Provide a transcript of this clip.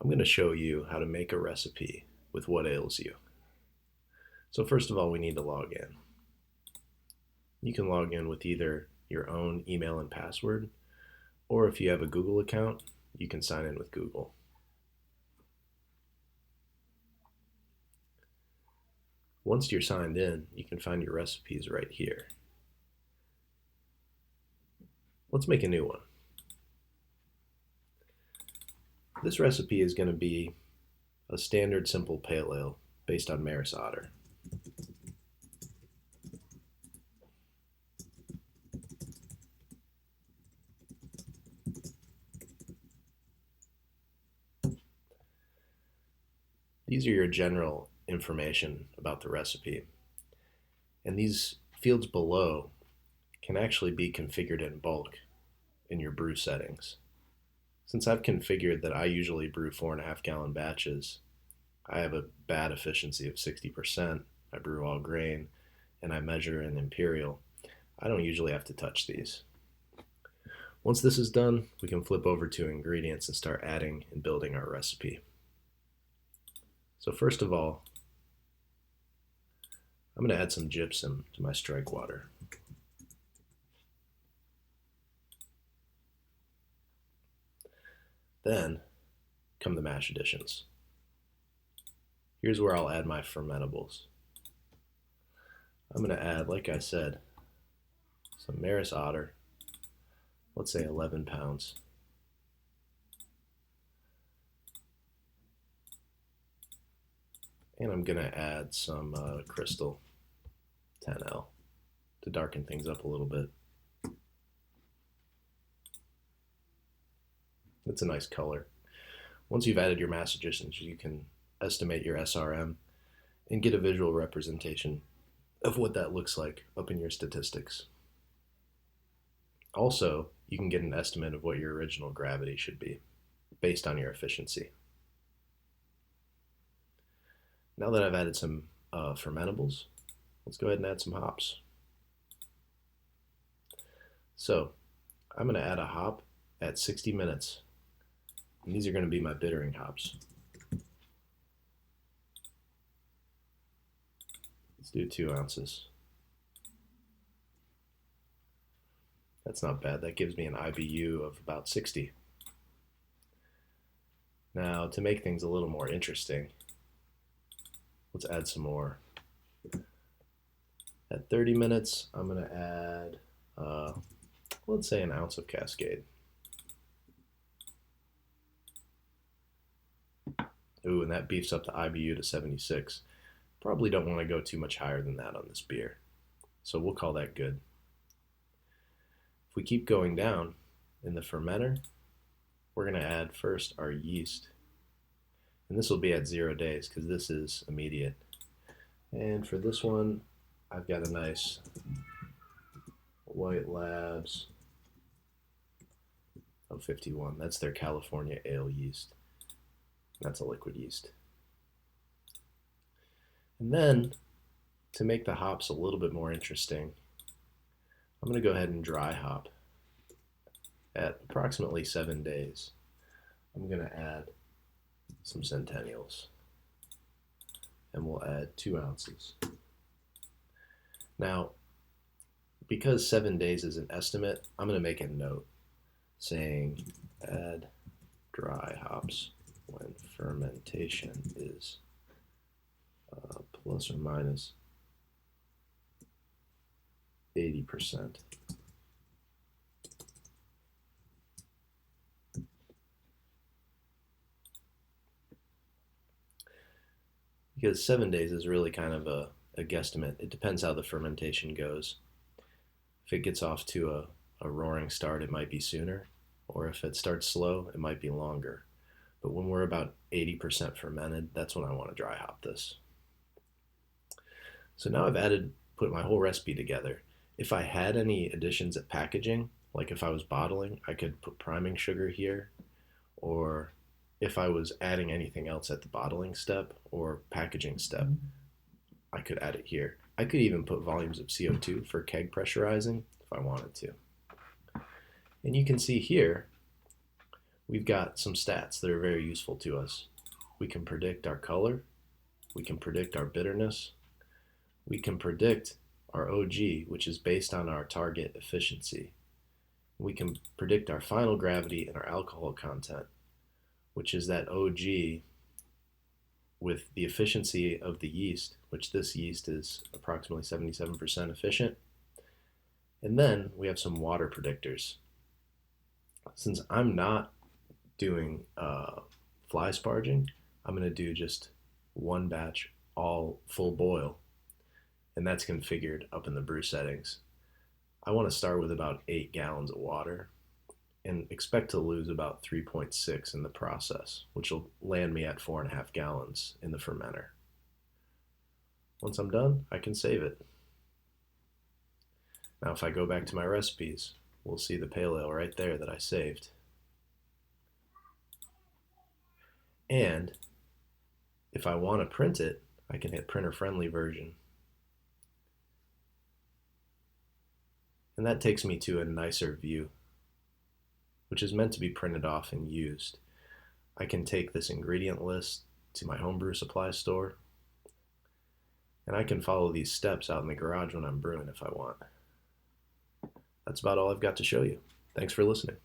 I'm going to show you how to make a recipe with WhatAlesYou. So first of all, we need to log in. You can log in with either your own email and password, or if you have a Google account, you can sign in with Google. Once you're signed in, you can find your recipes right here. Let's make a new one. This recipe is going to be a standard simple pale ale based on Maris Otter. These are your general information about the recipe. And these fields below can actually be configured in bulk in your brew settings. Since I've configured that I usually brew 4.5 gallon batches, I have a bad efficiency of 60%. I brew all grain and I measure in imperial. I don't usually have to touch these. Once this is done, we can flip over to ingredients and start adding and building our recipe. So first of all, I'm going to add some gypsum to my strike water. Then come the mash additions. Here's where I'll add my fermentables. I'm going to add, like I said, some Maris Otter, let's say 11 pounds. And I'm going to add some Crystal 10L to darken things up a little bit. It's a nice color. Once you've added your mass additions, you can estimate your SRM and get a visual representation of what that looks like up in your statistics. Also, you can get an estimate of what your original gravity should be based on your efficiency. Now that I've added some fermentables, let's go ahead and add some hops. So I'm going to add a hop at 60 minutes. And these are going to be my bittering hops. Let's do 2 ounces. That's not bad. That gives me an IBU of about 60. Now, to make things a little more interesting, let's add some more. At 30 minutes, I'm going to add, let's say, an ounce of Cascade. Ooh, and that beefs up the IBU to 76. Probably don't want to go too much higher than that on this beer. So we'll call that good. If we keep going down in the fermenter, we're going to add first our yeast. And this will be at 0 days because this is immediate. And for this one, I've got a nice White Labs 51. That's their California ale yeast. That's a liquid yeast. And then, to make the hops a little bit more interesting, I'm going to go ahead and dry hop at approximately 7 days. I'm going to add some Centennials, and we'll add 2 ounces. Now, because 7 days is an estimate, I'm going to make a note saying add dry hops when fermentation is plus or minus 80%. Because 7 days is really kind of a guesstimate. It depends how the fermentation goes. If it gets off to a roaring start, it might be sooner, or if it starts slow, it might be longer. But when we're about 80% fermented, that's when I want to dry hop this. So now I've put my whole recipe together. If I had any additions at packaging, like if I was bottling, I could put priming sugar here, or if I was adding anything else at the bottling step or packaging step, I could add it here. I could even put volumes of CO2 for keg pressurizing if I wanted to. And you can see here, we've got some stats that are very useful to us. We can predict our color, we can predict our bitterness, we can predict our OG, which is based on our target efficiency. We can predict our final gravity and our alcohol content, which is that OG with the efficiency of the yeast, which this yeast is approximately 77% efficient. And then we have some water predictors. Since I'm not doing fly sparging, I'm going to do just one batch, all full boil, and that's configured up in the brew settings. I want to start with about 8 gallons of water and expect to lose about 3.6 in the process, which will land me at 4.5 gallons in the fermenter. Once I'm done, I can save it. Now if I go back to my recipes, we'll see the pale ale right there that I saved. And if I want to print it, I can hit printer friendly version. And that takes me to a nicer view, which is meant to be printed off and used. I can take this ingredient list to my homebrew supply store, and I can follow these steps out in the garage when I'm brewing if I want. That's about all I've got to show you. Thanks for listening.